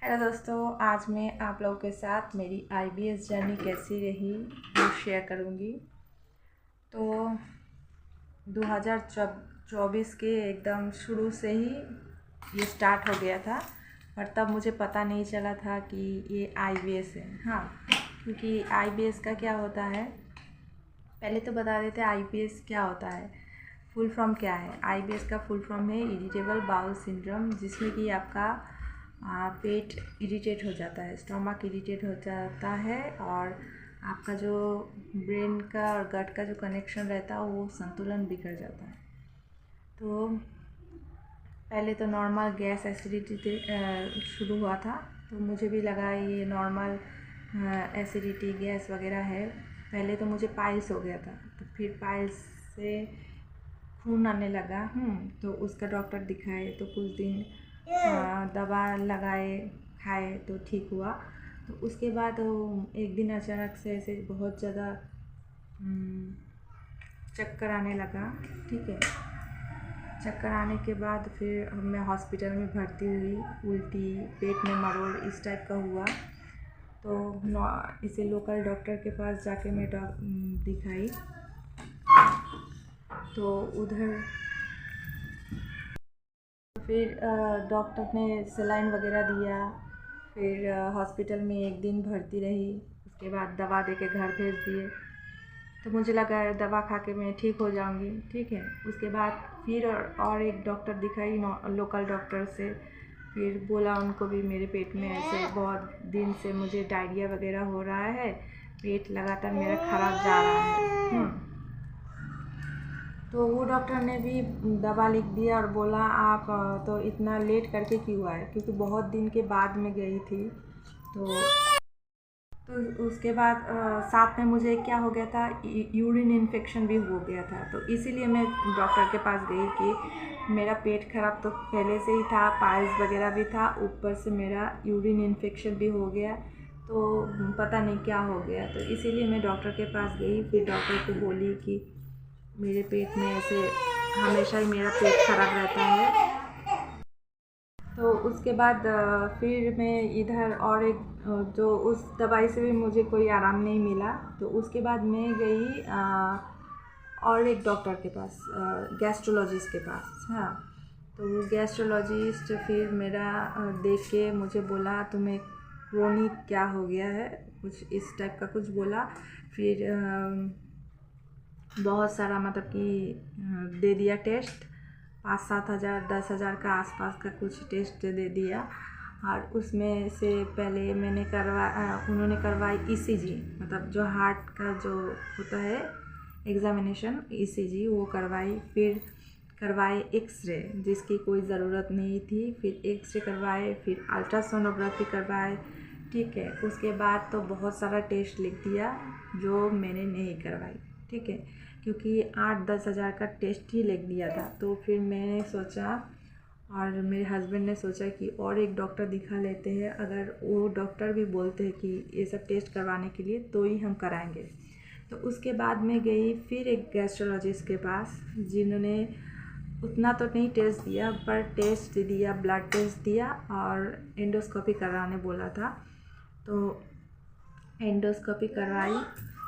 Hello दोस्तों, आज मैं आप लोगों के साथ मेरी आईबीएस जर्नी कैसी रही वो शेयर करूँगी। तो 2024 के एकदम शुरू से ही ये स्टार्ट हो गया था, पर तब मुझे पता नहीं चला था कि ये आईबीएस है। हाँ, क्योंकि आईबीएस का क्या होता है, पहले तो बता देते हैं आईबीएस क्या होता है। फुल फॉर्म क्या है? आईबीएस का फुल फॉर्म है इरिटेबल बाउल सिंड्रोम, जिसमें कि आपका पेट इरिटेट हो जाता है, स्टमक इरिटेट हो जाता है और आपका जो ब्रेन का और गट का जो कनेक्शन रहता है वो संतुलन बिगड़ जाता है। तो पहले तो नॉर्मल गैस एसिडिटी शुरू हुआ था, तो मुझे भी लगा ये नॉर्मल एसिडिटी गैस वगैरह है। पहले तो मुझे पाइल्स हो गया था, तो फिर पाइल्स से खून आने लगा। तो उसका डॉक्टर दिखाए, तो कुछ दिन दवा लगाए, खाए तो ठीक हुआ। तो उसके बाद एक दिन अचानक से ऐसे बहुत ज़्यादा चक्कर आने लगा। ठीक है, चक्कर आने के बाद फिर मैं हॉस्पिटल में भर्ती हुई। उल्टी, पेट में मरोड़ इस टाइप का हुआ। तो इसे लोकल डॉक्टर के पास जाके मैं दिखाई। तो उधर फिर डॉक्टर ने सलाइन वगैरह दिया। फिर हॉस्पिटल में एक दिन भर्ती रही, उसके बाद दवा दे के घर भेज दिए। तो मुझे लगा दवा खा के मैं ठीक हो जाऊंगी। ठीक है, उसके बाद फिर और एक डॉक्टर दिखाई, लोकल डॉक्टर से। फिर बोला उनको भी मेरे पेट में ऐसे बहुत दिन से मुझे डायरिया वगैरह हो रहा है, पेट लगातार मेरा खराब जा रहा है। तो वो डॉक्टर ने भी दवा लिख दिया और बोला आप तो इतना लेट करके क्यों आए, क्योंकि बहुत दिन के बाद में गई थी। तो उसके बाद साथ में मुझे क्या हो गया था, यूरिन इन्फेक्शन भी हो गया था। तो इसीलिए मैं डॉक्टर के पास गई कि मेरा पेट खराब तो पहले से ही था, पाइल्स वगैरह भी था, ऊपर से मेरा यूरिन इन्फेक्शन भी हो गया, तो पता नहीं क्या हो गया। तो इसीलिए मैं डॉक्टर के पास गई। फिर डॉक्टर को बोली कि मेरे पेट में ऐसे हमेशा ही मेरा पेट खराब रहता है। तो उसके बाद फिर मैं इधर और एक जो उस दवाई से भी मुझे कोई आराम नहीं मिला। तो उसके बाद मैं गई और एक डॉक्टर के पास, गैस्ट्रोलॉजिस्ट के पास। हाँ, तो वो गैस्ट्रोलॉजिस्ट फिर मेरा देख के मुझे बोला तुम्हें क्रोनिक क्या हो गया है, कुछ इस टाइप का कुछ बोला। फिर बहुत सारा मतलब कि दे दिया टेस्ट, 5-7 हज़ार 10 हज़ार का आसपास का कुछ टेस्ट दे दिया। और उसमें से पहले मैंने उन्होंने करवाई ईसीजी, मतलब जो हार्ट का जो होता है एग्ज़ामिनेशन, ईसीजी वो करवाई। फिर करवाए एक्सरे, जिसकी कोई ज़रूरत नहीं थी। फिर एक्सरे करवाए, फिर अल्ट्रासोनोग्राफी करवाए। ठीक है, उसके बाद तो बहुत सारा टेस्ट लिख दिया जो मैंने नहीं करवाई। ठीक है, क्योंकि 8-10 हज़ार का टेस्ट ही लिख दिया था। तो फिर मैंने सोचा और मेरे हस्बैंड ने सोचा कि और एक डॉक्टर दिखा लेते हैं, अगर वो डॉक्टर भी बोलते हैं कि ये सब टेस्ट करवाने के लिए तो ही हम कराएंगे। तो उसके बाद मैं गई फिर एक गैस्ट्रोलॉजिस्ट के पास, जिन्होंने उतना तो नहीं टेस्ट दिया, पर टेस्ट दिया, ब्लड टेस्ट दिया और एंडोस्कोपी कराने बोला था। तो एंडोस्कोपी करवाई,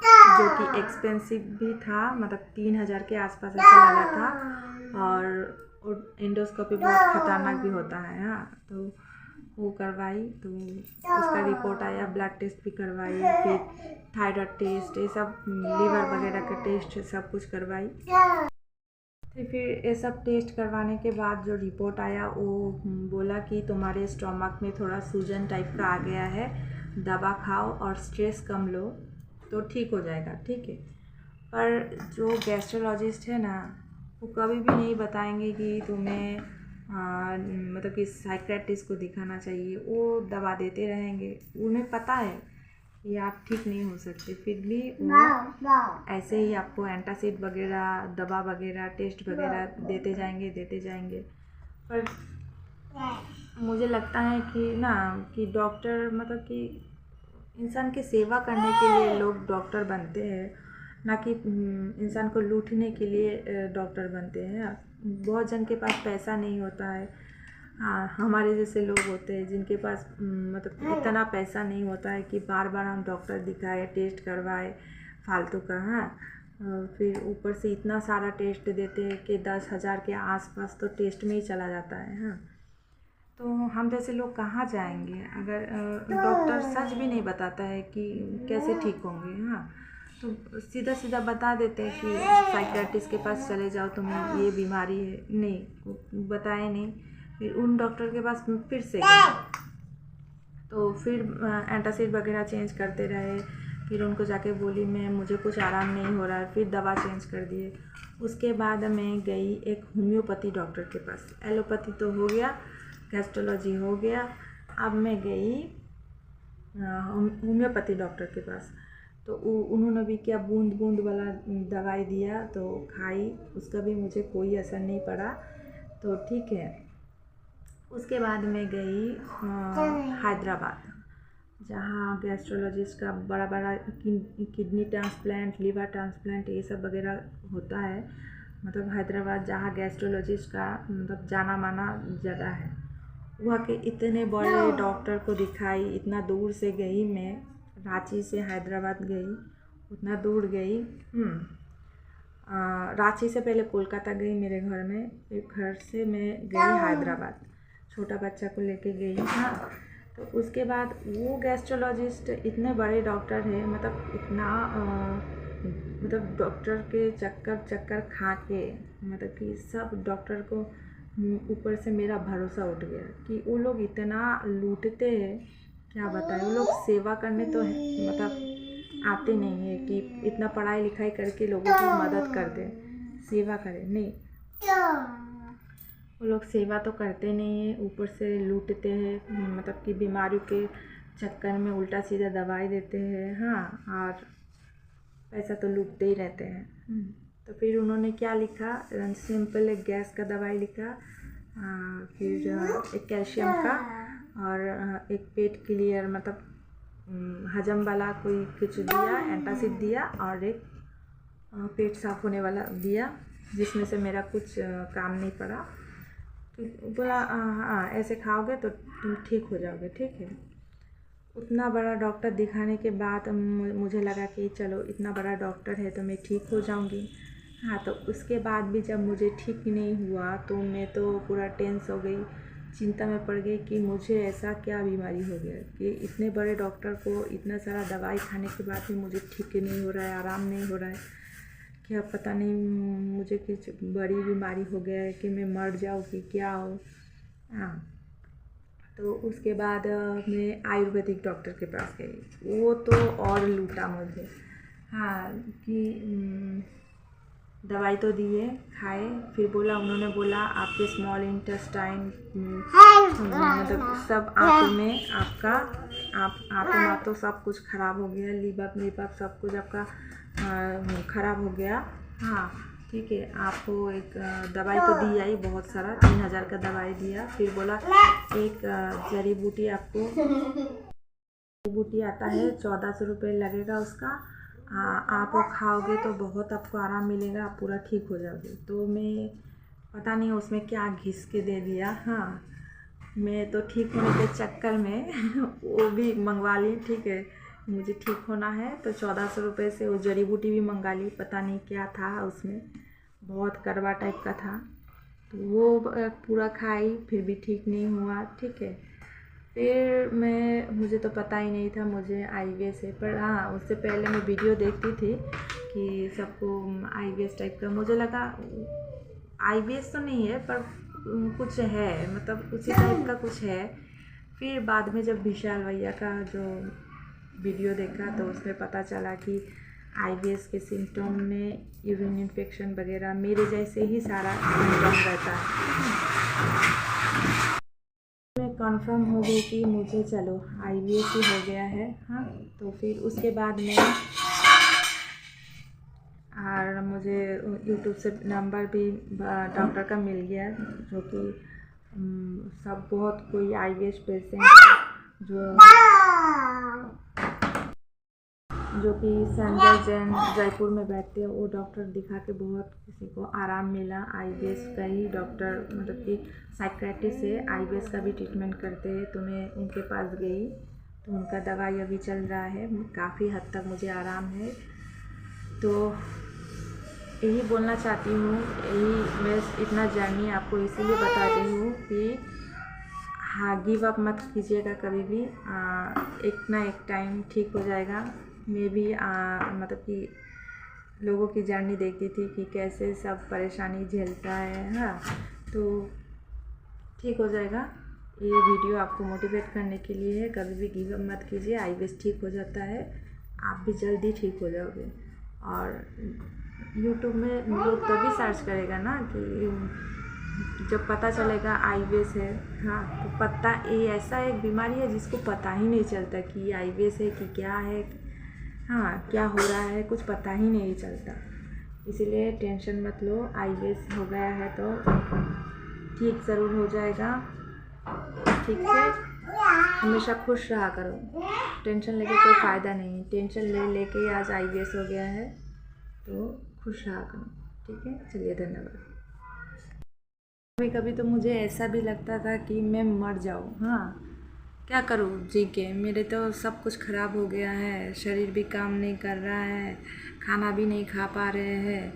जो कि एक्सपेंसिव भी था, मतलब 3 हज़ार के आसपास ऐसा लगा था। और एंडोस्कोपी बहुत ख़तरनाक भी होता है। हाँ, तो वो करवाई, तो उसका रिपोर्ट आया, ब्लड टेस्ट भी करवाई, फिर थायराइड टेस्ट, ये सब लीवर वगैरह का टेस्ट सब कुछ करवाई। तो फिर ये सब टेस्ट करवाने के बाद जो रिपोर्ट आया वो बोला कि तुम्हारे स्टमक में थोड़ा सूजन टाइप का आ गया है, दवा खाओ और स्ट्रेस कम लो तो ठीक हो जाएगा। ठीक है, पर जो गैस्ट्रोलॉजिस्ट है ना, वो कभी भी नहीं बताएंगे कि तुम्हें मतलब कि साइकियाट्रिस्ट को दिखाना चाहिए। वो दवा देते रहेंगे, उन्हें पता है कि आप ठीक नहीं हो सकते, फिर भी वो ऐसे ही आपको एंटासिड वगैरह, दवा वगैरह, टेस्ट वगैरह देते जाएंगे। पर मुझे लगता है कि ना, कि डॉक्टर मतलब कि इंसान की सेवा करने के लिए लोग डॉक्टर बनते हैं, ना कि इंसान को लूटने के लिए डॉक्टर बनते हैं। बहुत जन के पास पैसा नहीं होता है, हाँ, हमारे जैसे लोग होते हैं जिनके पास मतलब इतना पैसा नहीं होता है कि बार बार हम डॉक्टर दिखाए, टेस्ट करवाए फालतू का। हाँ, फिर ऊपर से इतना सारा टेस्ट देते हैं कि 10,000 के आसपास तो टेस्ट में ही चला जाता है। हाँ, तो हम जैसे लोग कहाँ जाएंगे अगर डॉक्टर सच भी नहीं बताता है कि कैसे ठीक होंगे। हाँ, तो सीधा सीधा बता देते हैं कि साइकियाट्रिस्ट के पास चले जाओ, तुम्हें ये बीमारी है। नहीं बताए नहीं, फिर उन डॉक्टर के पास फिर से गए, तो फिर एंटासिड वगैरह चेंज करते रहे। फिर उनको जाके बोली मैं मुझे कुछ आराम नहीं हो रहा है, फिर दवा चेंज कर दिए। उसके बाद मैं गई एक होम्योपैथी डॉक्टर के पास। एलोपैथी तो हो गया, गैस्ट्रोलॉजी हो गया, अब मैं गई होम्योपैथी डॉक्टर के पास। तो उन्होंने भी क्या बूंद बूंद वाला दवाई दिया, तो खाई, उसका भी मुझे कोई असर नहीं पड़ा। तो ठीक है, उसके बाद मैं गई हैदराबाद, जहाँ गैस्ट्रोलॉजिस्ट का बड़ा बड़ा किडनी ट्रांसप्लांट, लिवर ट्रांसप्लांट ये सब वगैरह होता है। मतलब हैदराबाद जहाँ गैस्ट्रोलॉजिस्ट का मतलब जाना माना जगह है, वहाँ के इतने बड़े डॉक्टर को दिखाई। इतना दूर से गई मैं, रांची से हैदराबाद गई, उतना दूर गई। रांची से पहले कोलकाता गई मेरे घर में, फिर घर से मैं गई हैदराबाद, छोटा बच्चा को लेके गई। हाँ, तो उसके बाद वो गैस्ट्रोलॉजिस्ट इतने बड़े डॉक्टर है, मतलब इतना मतलब डॉक्टर के चक्कर खा के मतलब कि सब डॉक्टर को ऊपर से मेरा भरोसा उठ गया कि वो लोग इतना लूटते हैं, क्या बताएं। वो लोग सेवा करने तो मतलब आते नहीं है कि इतना पढ़ाई लिखाई करके लोगों की मदद कर दें, सेवा करें, नहीं। वो लोग सेवा तो करते नहीं है, ऊपर से लूटते हैं, मतलब कि बीमारियों के चक्कर में उल्टा सीधा दवाई देते हैं। हाँ, और पैसा तो लूटते ही रहते हैं। तो फिर उन्होंने क्या लिखा, सिंपल एक गैस का दवाई लिखा, फिर एक कैल्शियम का, और एक पेट क्लियर मतलब हजम वाला कोई कुछ दिया, एंटासिड दिया, और एक पेट साफ होने वाला दिया, जिसमें से मेरा कुछ काम नहीं पड़ा। तो बोला हाँ ऐसे खाओगे तो तुम ठीक हो जाओगे, ठीक है। उतना बड़ा डॉक्टर दिखाने के बाद मुझे लगा कि चलो इतना बड़ा डॉक्टर है तो मैं ठीक हो जाऊंगी। हाँ, तो उसके बाद भी जब मुझे ठीक नहीं हुआ तो मैं तो पूरा टेंस हो गई, चिंता में पड़ गई कि मुझे ऐसा क्या बीमारी हो गया कि इतने बड़े डॉक्टर को इतना सारा दवाई खाने के बाद भी मुझे ठीक नहीं हो रहा है, आराम नहीं हो रहा है, क्या पता नहीं मुझे कुछ बड़ी बीमारी हो गया है कि मैं मर जाऊँ कि क्या हो। हाँ, तो उसके बाद मैं आयुर्वेदिक डॉक्टर के पास गई, वो तो और लूटा मुझे। हाँ, कि दवाई तो दिए, खाए, फिर उन्होंने बोला आपके स्मॉल इंटेस्टाइन मतलब सब आंतों में आपका आंतों सब कुछ ख़राब हो गया, लीवर सब कुछ आपका ख़राब हो गया। हाँ, ठीक है, आपको एक दवाई तो दिया ही बहुत सारा, 3,000 का दवाई दिया। फिर बोला एक जड़ी बूटी आपको, जड़ी बूटी आता है 1,400 रुपये लगेगा उसका, आप वो खाओगे तो बहुत आपको आराम मिलेगा, आप पूरा ठीक हो जाओगे। तो मैं पता नहीं उसमें क्या घिस के दे दिया। हाँ, मैं तो ठीक होने के चक्कर में वो भी मंगवा ली, ठीक है, मुझे ठीक होना है तो 1,400 रुपये से वो जड़ी बूटी भी मंगा ली। पता नहीं क्या था उसमें, बहुत कड़वा टाइप का था, तो वो पूरा खाई, फिर भी ठीक नहीं हुआ, ठीक है। फिर मुझे तो पता ही नहीं था मुझे IBS है, पर हाँ उससे पहले मैं वीडियो देखती थी कि सबको IBS टाइप का, मुझे लगा IBS तो नहीं है पर कुछ है, मतलब उसी टाइप का कुछ है। फिर बाद में जब विशाल भैया का जो वीडियो देखा तो उसमें पता चला कि IBS के सिम्टम में यूरिन इन्फेक्शन वगैरह मेरे जैसे ही सारा सिम्टम रहता है। मैं कंफर्म हो गई कि मुझे चलो IBS ही हो गया है। हाँ, तो फिर उसके बाद में और मुझे यूट्यूब से नंबर भी डॉक्टर का मिल गया, जो कि सब बहुत कोई IBS पेशेंट जो जो कि संजय जैन जयपुर में बैठते हैं, वो डॉक्टर दिखा के बहुत किसी को आराम मिला। आईबीएस का ही डॉक्टर मतलब कि साइकियाट्रिस्ट है, आईबीएस का भी ट्रीटमेंट करते हैं, तो मैं उनके पास गई तो उनका दवाई अभी चल रहा है, काफ़ी हद तक मुझे आराम है। तो यही बोलना चाहती हूँ, यही मैं इतना जर्नी आपको इसीलिए बता रही हूँ कि हाँ, गिव अप मत कीजिएगा कभी भी। एक ना एक टाइम ठीक हो जाएगा। मैं भी मतलब कि लोगों की जर्नी देखती थी कि कैसे सब परेशानी झेलता है, हाँ, तो ठीक हो जाएगा। ये वीडियो आपको मोटिवेट करने के लिए है। कभी भी गिव अप मत कीजिए, आईबीएस ठीक हो जाता है, आप भी जल्दी ठीक हो जाओगे। और यूट्यूब में लोग तभी सर्च करेगा ना कि जब पता चलेगा आईबीएस है, हाँ, तो पता ये ऐसा एक बीमारी है जिसको पता ही नहीं चलता कि आईबीएस है कि क्या है, हाँ, क्या हो रहा है, कुछ पता ही नहीं चलता। इसीलिए टेंशन मत लो, आईबीएस हो गया है तो ठीक ज़रूर हो जाएगा। ठीक है, हमेशा खुश रहा करो, टेंशन लेके कोई फ़ायदा नहीं। टेंशन लेके आज आईबीएस हो गया है तो खुश रहा करो। ठीक है, चलिए, धन्यवाद। कभी कभी तो मुझे ऐसा भी लगता था कि मैं मर जाऊँ, हाँ, क्या करूँ जी के, मेरे तो सब कुछ ख़राब हो गया है, शरीर भी काम नहीं कर रहा है, खाना भी नहीं खा पा रहे हैं,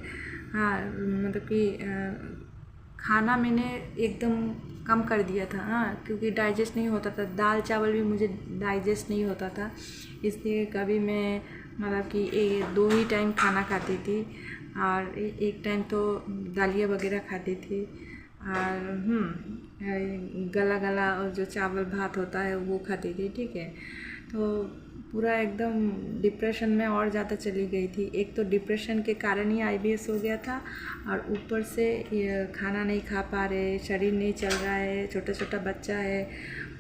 हाँ, मतलब कि खाना मैंने एकदम कम कर दिया था, हाँ, क्योंकि डाइजेस्ट नहीं होता था, दाल चावल भी मुझे डाइजेस्ट नहीं होता था, इसलिए कभी मैं मतलब कि 2 ही टाइम खाना खाती थी और एक टाइम तो दालिया वगैरह खाती थी और गला गला और जो चावल भात होता है वो खाती थी। ठीक है, तो पूरा एकदम डिप्रेशन में और ज़्यादा चली गई थी। एक तो डिप्रेशन के कारण ही आईबीएस हो गया था और ऊपर से ये खाना नहीं खा पा रहे, शरीर नहीं चल रहा है, छोटा छोटा बच्चा है,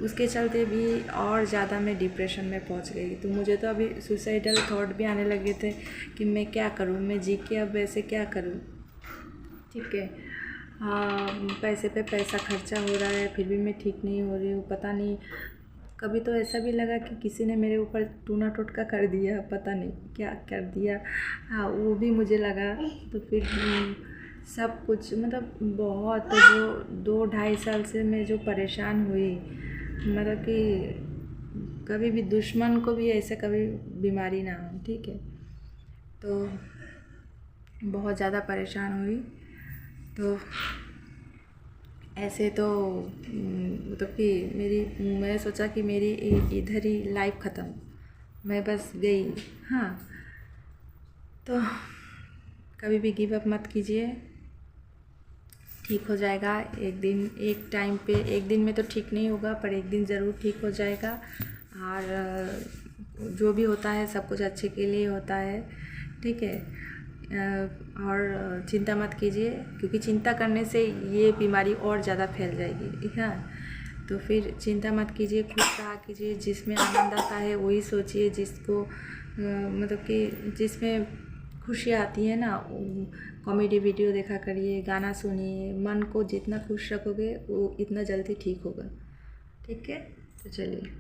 उसके चलते भी और ज़्यादा मैं डिप्रेशन में पहुंच गई। तो मुझे तो अभी सुसाइडल थॉट भी आने लगे थे कि मैं क्या करूं, मैं जी के अब ऐसे क्या करूं। ठीक है, पैसे पे पैसा खर्चा हो रहा है, फिर भी मैं ठीक नहीं हो रही हूँ। पता नहीं, कभी तो ऐसा भी लगा कि किसी ने मेरे ऊपर टूना टोटका कर दिया, पता नहीं क्या कर दिया, हाँ, वो भी मुझे लगा। तो फिर सब कुछ मतलब बहुत, जो 2-2.5 साल से मैं जो परेशान हुई, मतलब कि कभी भी दुश्मन को भी ऐसे कभी बीमारी ना हो। ठीक है, तो बहुत ज़्यादा परेशान हुई। तो ऐसे तो मतलब कि मैं सोचा कि मेरी इधर ही लाइफ ख़त्म, मैं बस गई, हाँ। तो कभी भी गिव अप मत कीजिए, ठीक हो जाएगा एक दिन, एक टाइम पे। एक दिन में तो ठीक नहीं होगा पर एक दिन ज़रूर ठीक हो जाएगा। और जो भी होता है सब कुछ अच्छे के लिए होता है। ठीक है, और चिंता मत कीजिए, क्योंकि चिंता करने से ये बीमारी और ज़्यादा फैल जाएगी, हाँ। तो फिर चिंता मत कीजिए, खुश रहा कीजिए, जिसमें आनंद आता है वही सोचिए, जिसको मतलब कि जिसमें खुशी आती है ना, कॉमेडी वीडियो देखा करिए, गाना सुनिए। मन को जितना खुश रखोगे वो इतना जल्दी ठीक होगा। ठीक है, तो चलिए।